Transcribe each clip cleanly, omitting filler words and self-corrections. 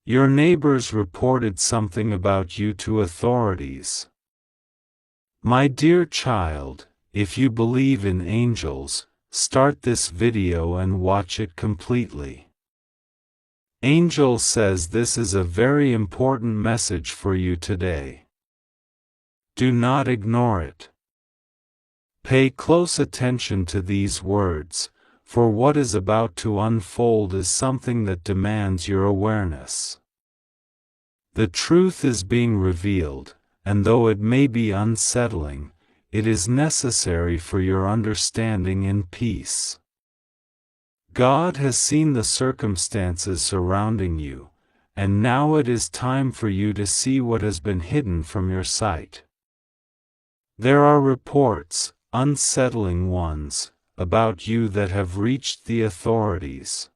Your neighbors reported something about you to authorities. My dear child, if you believe in angels, start this video and watch it completely. Angel says this is a very important message for you today. Do not ignore it. Pay close attention to these words, for what is about to unfold is something that demands your awareness. The truth is being revealed, and though it may be unsettling, it is necessary for your understanding and peace. God has seen the circumstances surrounding you, and now it is time for you to see what has been hidden from your sight. There are reports, unsettling ones, about you that have reached the authorities.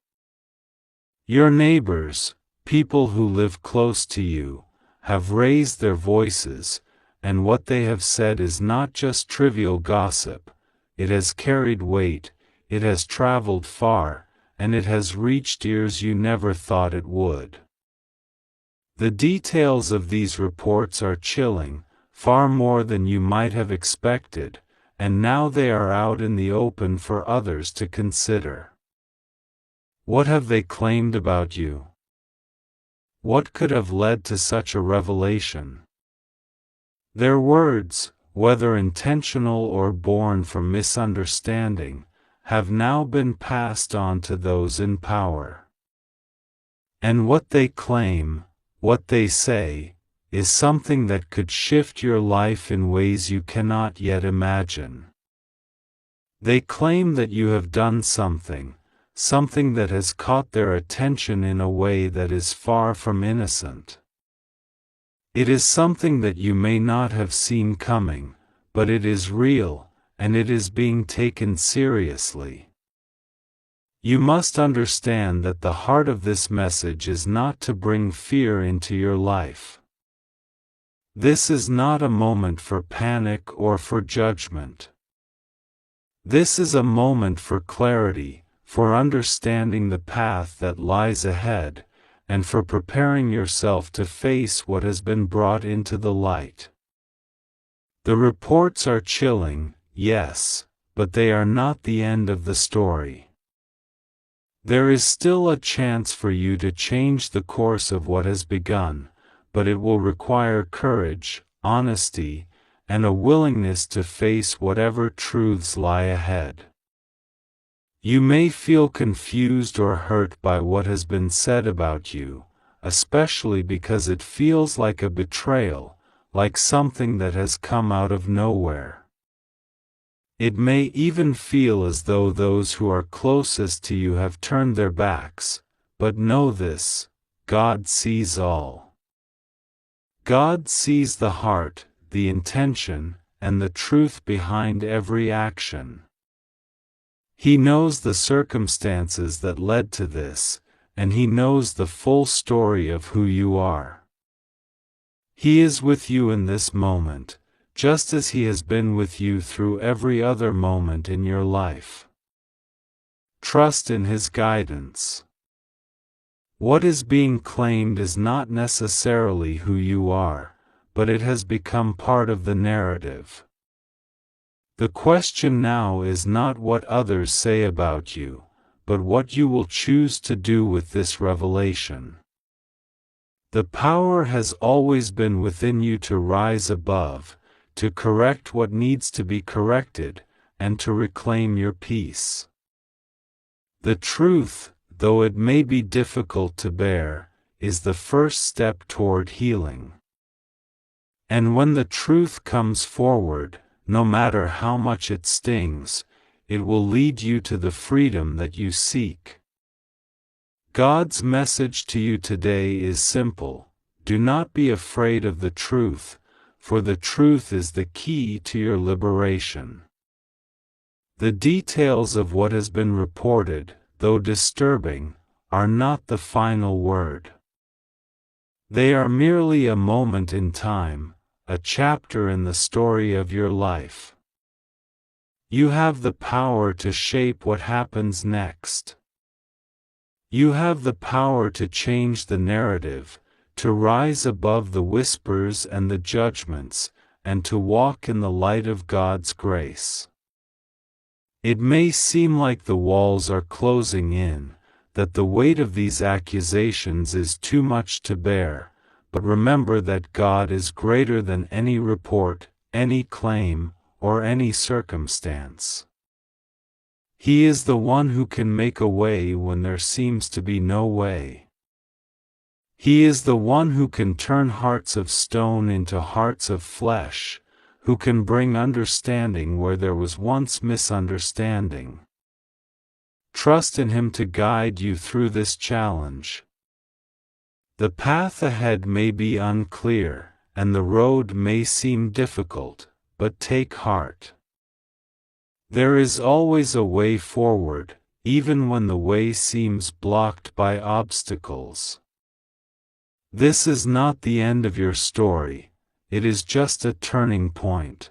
Your neighbors, people who live close to you, have raised their voices, and what they have said is not just trivial gossip. It has carried weight, it has traveled far, and it has reached ears you never thought it would. The details of these reports are chilling, far more than you might have expected, and now they are out in the open for others to consider. What have they claimed about you? What could have led to such a revelation? Their words, whether intentional or born from misunderstanding, have now been passed on to those in power. And what they claim, what they say, is something that could shift your life in ways you cannot yet imagine. They claim that you have done something that has caught their attention in a way that is far from innocent. It is something that you may not have seen coming, but it is real, and it is being taken seriously. You must understand that the heart of this message is not to bring fear into your life. This is not a moment for panic or for judgment. This is a moment for clarity, for understanding the path that lies ahead, and for preparing yourself to face what has been brought into the light. The reports are chilling, yes, but they are not the end of the story. There is still a chance for you to change the course of what has begun, but it will require courage, honesty, and a willingness to face whatever truths lie ahead. You may feel confused or hurt by what has been said about you, especially because it feels like a betrayal, like something that has come out of nowhere. It may even feel as though those who are closest to you have turned their backs, but know this: God sees all. God sees the heart, the intention, and the truth behind every action. He knows the circumstances that led to this, and He knows the full story of who you are. He is with you in this moment, just as He has been with you through every other moment in your life. Trust in His guidance. What is being claimed is not necessarily who you are, but it has become part of the narrative. The question now is not what others say about you, but what you will choose to do with this revelation. The power has always been within you to rise above, to correct what needs to be corrected, and to reclaim your peace. The truth, though it may be difficult to bear, is the first step toward healing. And when the truth comes forward, no matter how much it stings, it will lead you to the freedom that you seek. God's message to you today is simple: do not be afraid of the truth, for the truth is the key to your liberation. The details of what has been reported, though disturbing, are not the final word. They are merely a moment in time, a chapter in the story of your life. You have the power to shape what happens next. You have the power to change the narrative, to rise above the whispers and the judgments, and to walk in the light of God's grace. It may seem like the walls are closing in, that the weight of these accusations is too much to bear, but remember that God is greater than any report, any claim, or any circumstance. He is the one who can make a way when there seems to be no way. He is the one who can turn hearts of stone into hearts of flesh, who can bring understanding where there was once misunderstanding. Trust in Him to guide you through this challenge. The path ahead may be unclear, and the road may seem difficult, but take heart. There is always a way forward, even when the way seems blocked by obstacles. This is not the end of your story, it is just a turning point.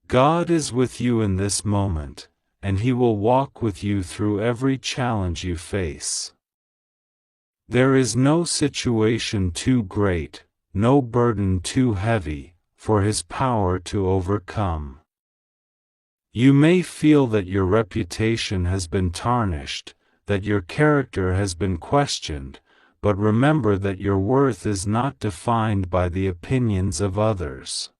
God is with you in this moment, and He will walk with you through every challenge you face. There is no situation too great, no burden too heavy, for His power to overcome. You may feel that your reputation has been tarnished, that your character has been questioned, but remember that your worth is not defined by the opinions of others.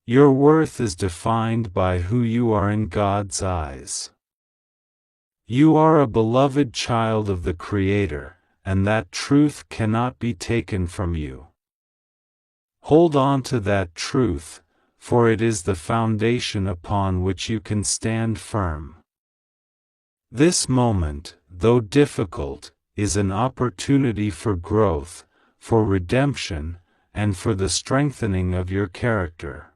Your worth is defined by who you are in God's eyes. You are a beloved child of the Creator, and that truth cannot be taken from you. Hold on to that truth, for it is the foundation upon which you can stand firm. This moment, though difficult, is an opportunity for growth, for redemption, and for the strengthening of your character.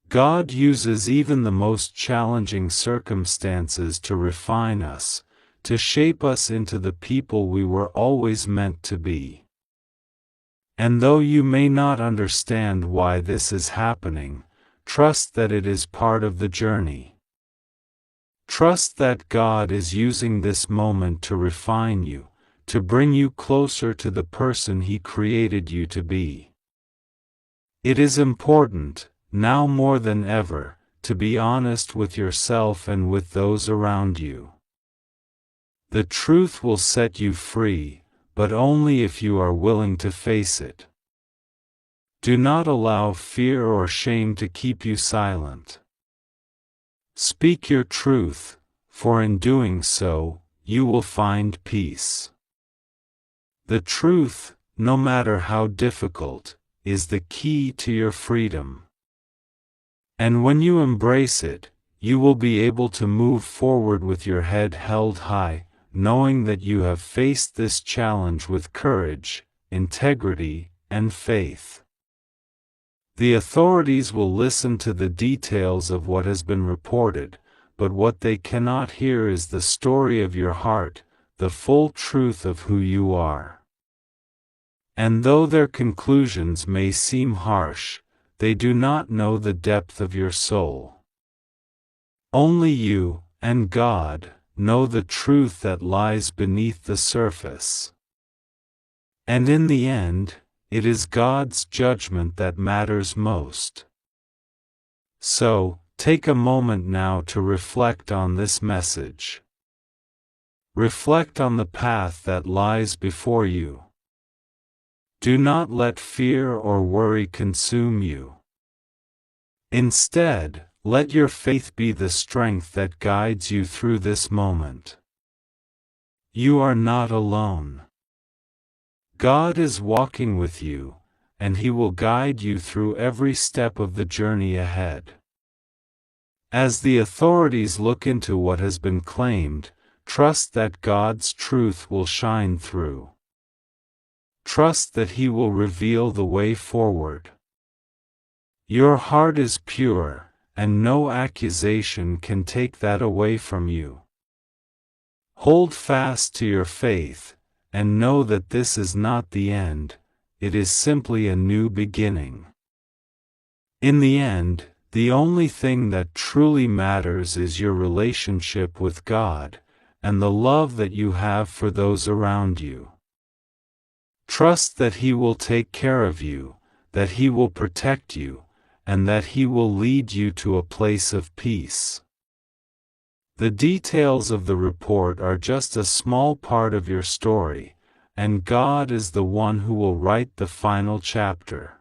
God uses even the most challenging circumstances to refine us, to shape us into the people we were always meant to be. And though you may not understand why this is happening, trust that it is part of the journey. Trust that God is using this moment to refine you, to bring you closer to the person He created you to be. It is important, now more than ever, to be honest with yourself and with those around you. The truth will set you free, but only if you are willing to face it. Do not allow fear or shame to keep you silent. Speak your truth, for in doing so, you will find peace. The truth, no matter how difficult, is the key to your freedom. And when you embrace it, you will be able to move forward with your head held high, knowing that you have faced this challenge with courage, integrity, and faith. The authorities will listen to the details of what has been reported, but what they cannot hear is the story of your heart, the full truth of who you are. And though their conclusions may seem harsh, they do not know the depth of your soul. Only you, and God, know the truth that lies beneath the surface. And in the end, it is God's judgment that matters most. So, take a moment now to reflect on this message. Reflect on the path that lies before you. Do not let fear or worry consume you. Instead, let your faith be the strength that guides you through this moment. You are not alone. God is walking with you, and He will guide you through every step of the journey ahead. As the authorities look into what has been claimed, trust that God's truth will shine through. Trust that He will reveal the way forward. Your heart is pure, and no accusation can take that away from you. Hold fast to your faith, and know that this is not the end, it is simply a new beginning. In the end, the only thing that truly matters is your relationship with God, and the love that you have for those around you. Trust that He will take care of you, that He will protect you, and that He will lead you to a place of peace. The details of the report are just a small part of your story, and God is the one who will write the final chapter.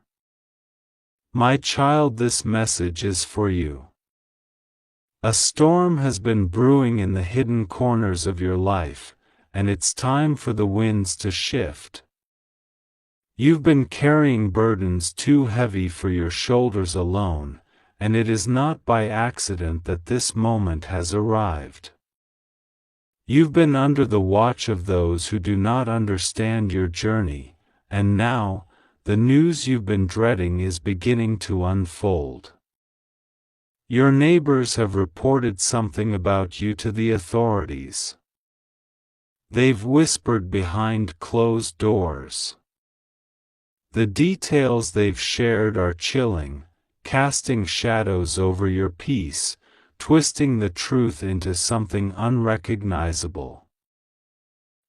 My child, this message is for you. A storm has been brewing in the hidden corners of your life, and it's time for the winds to shift. You've been carrying burdens too heavy for your shoulders alone, and it is not by accident that this moment has arrived. You've been under the watch of those who do not understand your journey, and now, the news you've been dreading is beginning to unfold. Your neighbors have reported something about you to the authorities. They've whispered behind closed doors. The details they've shared are chilling, casting shadows over your peace, twisting the truth into something unrecognizable.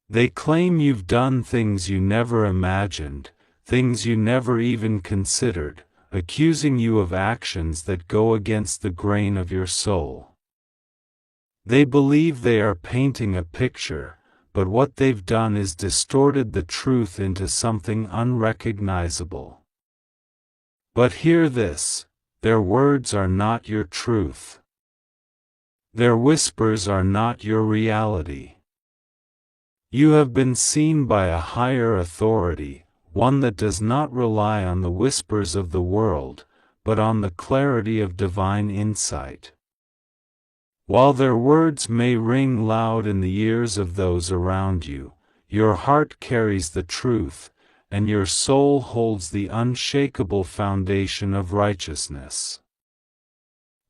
They claim you've done things you never imagined, things you never even considered, accusing you of actions that go against the grain of your soul. They believe they are painting a picture, but what they've done is distorted the truth into something unrecognizable. But hear this, their words are not your truth. Their whispers are not your reality. You have been seen by a higher authority, one that does not rely on the whispers of the world, but on the clarity of divine insight. While their words may ring loud in the ears of those around you, your heart carries the truth, and your soul holds the unshakable foundation of righteousness.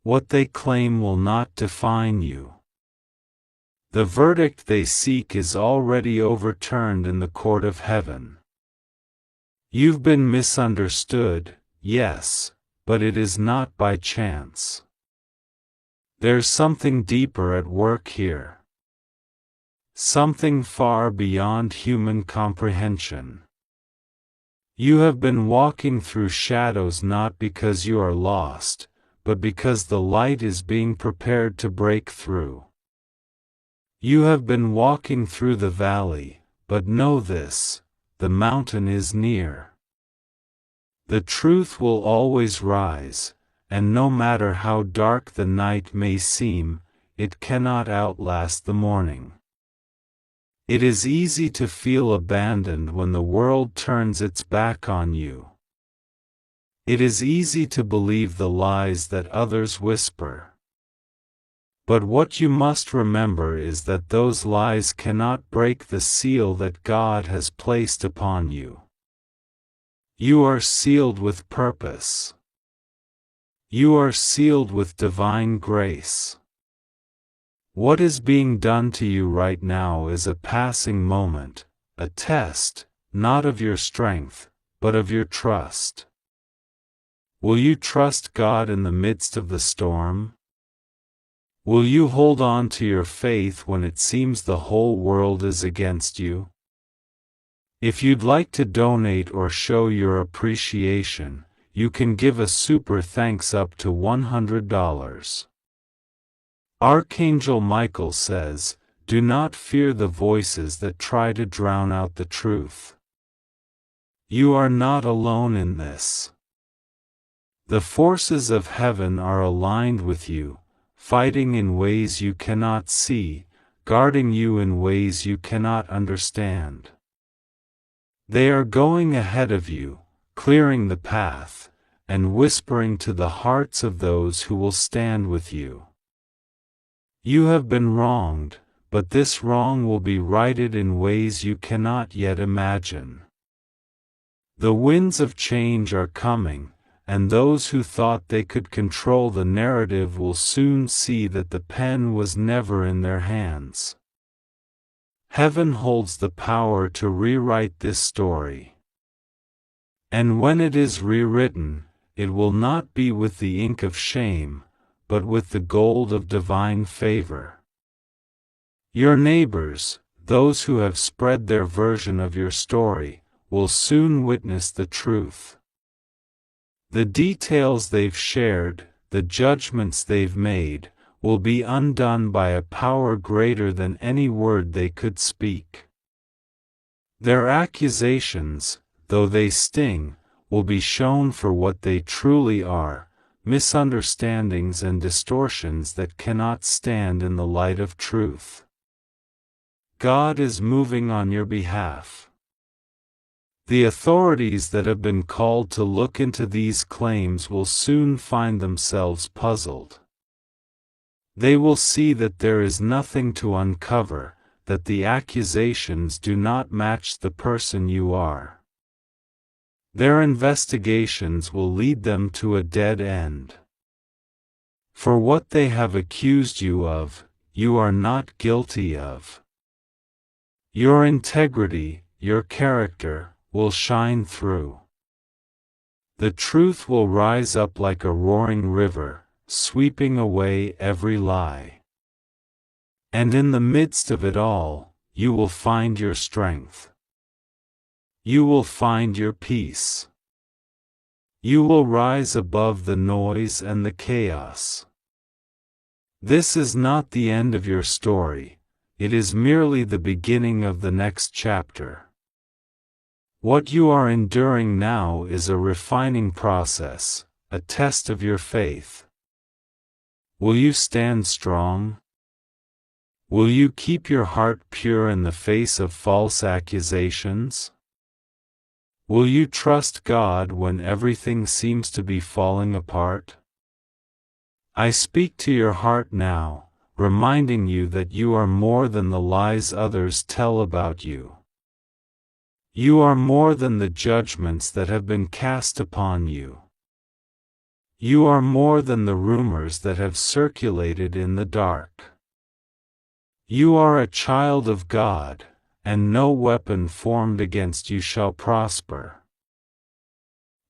What they claim will not define you. The verdict they seek is already overturned in the court of heaven. You've been misunderstood, yes, but it is not by chance. There's something deeper at work here. Something far beyond human comprehension. You have been walking through shadows not because you are lost, but because the light is being prepared to break through. You have been walking through the valley, but know this, the mountain is near. The truth will always rise, and no matter how dark the night may seem, it cannot outlast the morning. It is easy to feel abandoned when the world turns its back on you. It is easy to believe the lies that others whisper. But what you must remember is that those lies cannot break the seal that God has placed upon you. You are sealed with purpose. You are sealed with divine grace. What is being done to you right now is a passing moment, a test, not of your strength, but of your trust. Will you trust God in the midst of the storm? Will you hold on to your faith when it seems the whole world is against you? If you'd like to donate or show your appreciation, you can give a super thanks up to $100. Archangel Michael says, "Do not fear the voices that try to drown out the truth. You are not alone in this. The forces of heaven are aligned with you, fighting in ways you cannot see, guarding you in ways you cannot understand. They are going ahead of you, clearing the path, and whispering to the hearts of those who will stand with you. You have been wronged, but this wrong will be righted in ways you cannot yet imagine. The winds of change are coming, and those who thought they could control the narrative will soon see that the pen was never in their hands. Heaven holds the power to rewrite this story. And when it is rewritten, it will not be with the ink of shame, but with the gold of divine favor. Your neighbors, those who have spread their version of your story, will soon witness the truth. The details they've shared, the judgments they've made, will be undone by a power greater than any word they could speak. Their accusations, though they sting, will be shown for what they truly are, misunderstandings and distortions that cannot stand in the light of truth. God is moving on your behalf. The authorities that have been called to look into these claims will soon find themselves puzzled. They will see that there is nothing to uncover, that the accusations do not match the person you are. Their investigations will lead them to a dead end. For what they have accused you of, you are not guilty of. Your integrity, your character, will shine through. The truth will rise up like a roaring river, sweeping away every lie. And in the midst of it all, you will find your strength. You will find your peace. You will rise above the noise and the chaos. This is not the end of your story, it is merely the beginning of the next chapter. What you are enduring now is a refining process, a test of your faith. Will you stand strong? Will you keep your heart pure in the face of false accusations? Will you trust God when everything seems to be falling apart? I speak to your heart now, reminding you that you are more than the lies others tell about you. You are more than the judgments that have been cast upon you. You are more than the rumors that have circulated in the dark. You are a child of God, and no weapon formed against you shall prosper.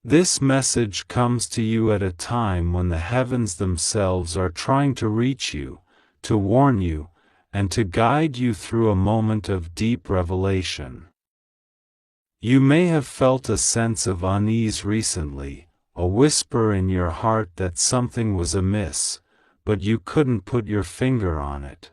This message comes to you at a time when the heavens themselves are trying to reach you, to warn you, and to guide you through a moment of deep revelation. You may have felt a sense of unease recently, a whisper in your heart that something was amiss, but you couldn't put your finger on it.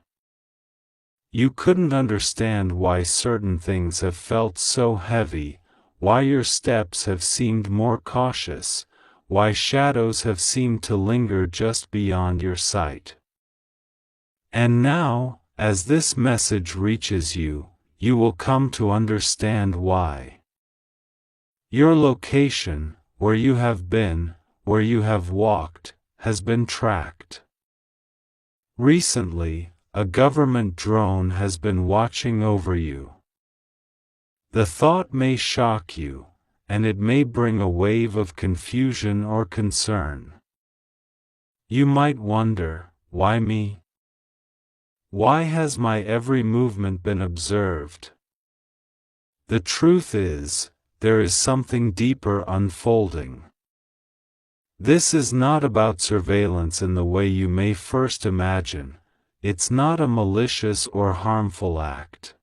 You couldn't understand why certain things have felt so heavy, why your steps have seemed more cautious, why shadows have seemed to linger just beyond your sight. And now, as this message reaches you, you will come to understand why. Your location, where you have been, where you have walked, has been tracked. Recently, a government drone has been watching over you. The thought may shock you, and it may bring a wave of confusion or concern. You might wonder, why me? Why has my every movement been observed? The truth is, there is something deeper unfolding. This is not about surveillance in the way you may first imagine. It's not a malicious or harmful act.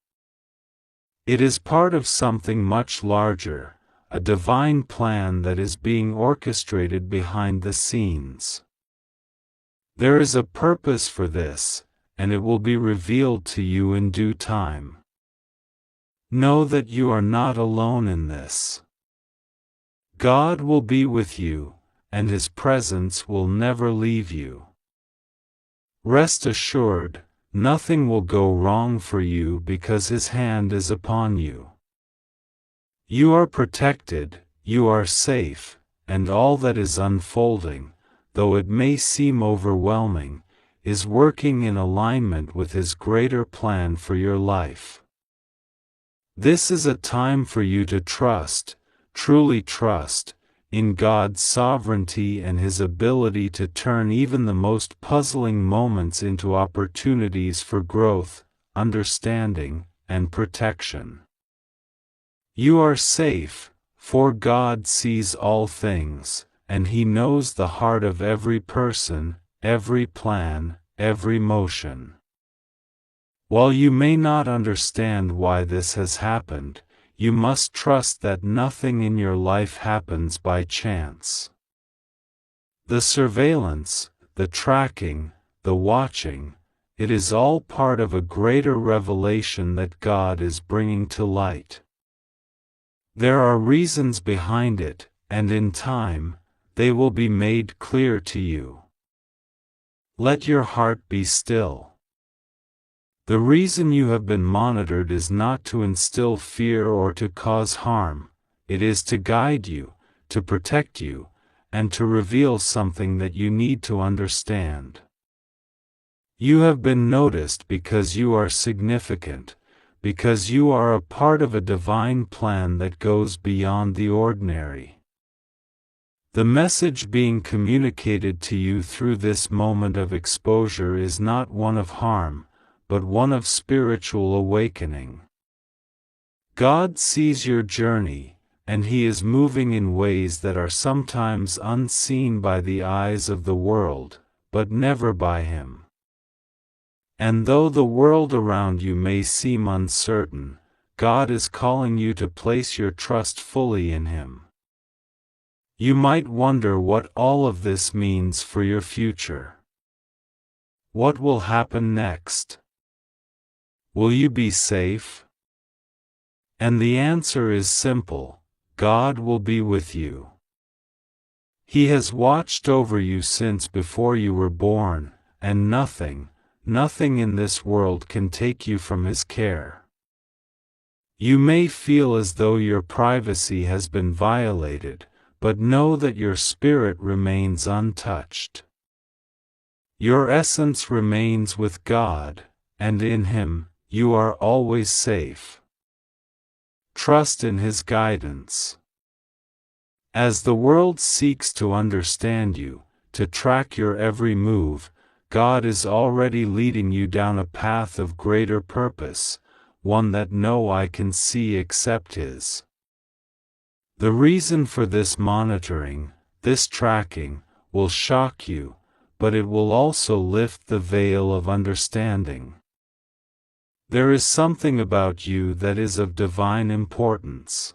It is part of something much larger, a divine plan that is being orchestrated behind the scenes. There is a purpose for this, and it will be revealed to you in due time. Know that you are not alone in this. God will be with you, and His presence will never leave you. Rest assured, nothing will go wrong for you because His hand is upon you. You are protected, you are safe, and all that is unfolding, though it may seem overwhelming, is working in alignment with His greater plan for your life. This is a time for you to trust, truly trust, in God's sovereignty and His ability to turn even the most puzzling moments into opportunities for growth, understanding, and protection. You are safe, for God sees all things, and He knows the heart of every person, every plan, every motion. While you may not understand why this has happened, you must trust that nothing in your life happens by chance. The surveillance, the tracking, the watching, it is all part of a greater revelation that God is bringing to light. There are reasons behind it, and in time, they will be made clear to you. Let your heart be still. The reason you have been monitored is not to instill fear or to cause harm, it is to guide you, to protect you, and to reveal something that you need to understand. You have been noticed because you are significant, because you are a part of a divine plan that goes beyond the ordinary. The message being communicated to you through this moment of exposure is not one of harm, but one of spiritual awakening. God sees your journey, and He is moving in ways that are sometimes unseen by the eyes of the world, but never by Him. And though the world around you may seem uncertain, God is calling you to place your trust fully in Him. You might wonder what all of this means for your future. What will happen next? Will you be safe? And the answer is simple: God will be with you. He has watched over you since before you were born, and nothing in this world can take you from His care. You may feel as though your privacy has been violated, but know that your spirit remains untouched. Your essence remains with God, and in Him, you are always safe. Trust in His guidance. As the world seeks to understand you, to track your every move, God is already leading you down a path of greater purpose, one that no eye can see except His. The reason for this monitoring, this tracking, will shock you, but it will also lift the veil of understanding. There is something about you that is of divine importance.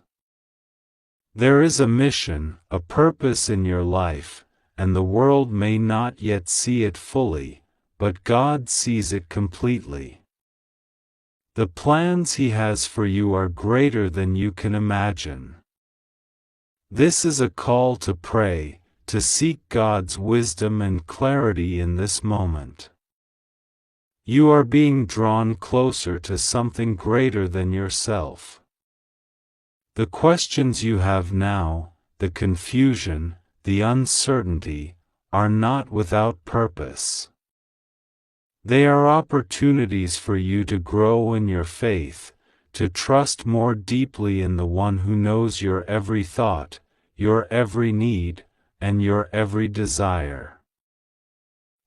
There is a mission, a purpose in your life, and the world may not yet see it fully, but God sees it completely. The plans He has for you are greater than you can imagine. This is a call to pray, to seek God's wisdom and clarity in this moment. You are being drawn closer to something greater than yourself. The questions you have now, the confusion, the uncertainty, are not without purpose. They are opportunities for you to grow in your faith, to trust more deeply in the One who knows your every thought, your every need, and your every desire.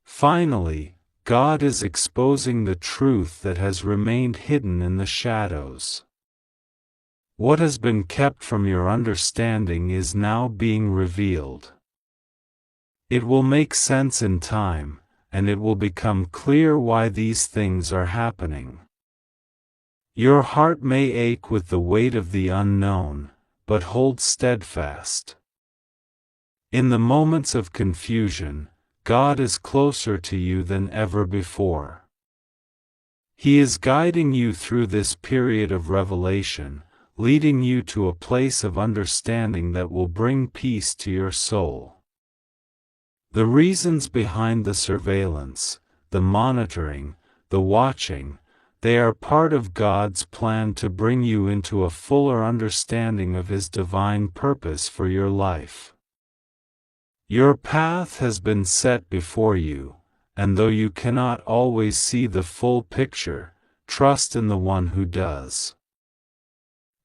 Finally, God is exposing the truth that has remained hidden in the shadows. What has been kept from your understanding is now being revealed. It will make sense in time, and it will become clear why these things are happening. Your heart may ache with the weight of the unknown, but hold steadfast. In the moments of confusion, God is closer to you than ever before. He is guiding you through this period of revelation, leading you to a place of understanding that will bring peace to your soul. The reasons behind the surveillance, the monitoring, the watching, they are part of God's plan to bring you into a fuller understanding of His divine purpose for your life. Your path has been set before you, and though you cannot always see the full picture, trust in the One who does.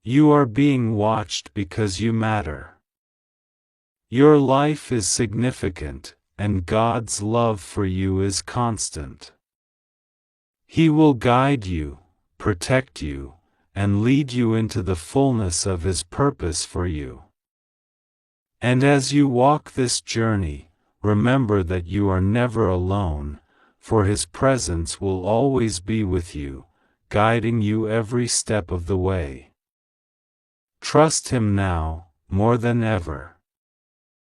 You are being watched because you matter. Your life is significant, and God's love for you is constant. He will guide you, protect you, and lead you into the fullness of His purpose for you. And as you walk this journey, remember that you are never alone, for His presence will always be with you, guiding you every step of the way. Trust Him now, more than ever.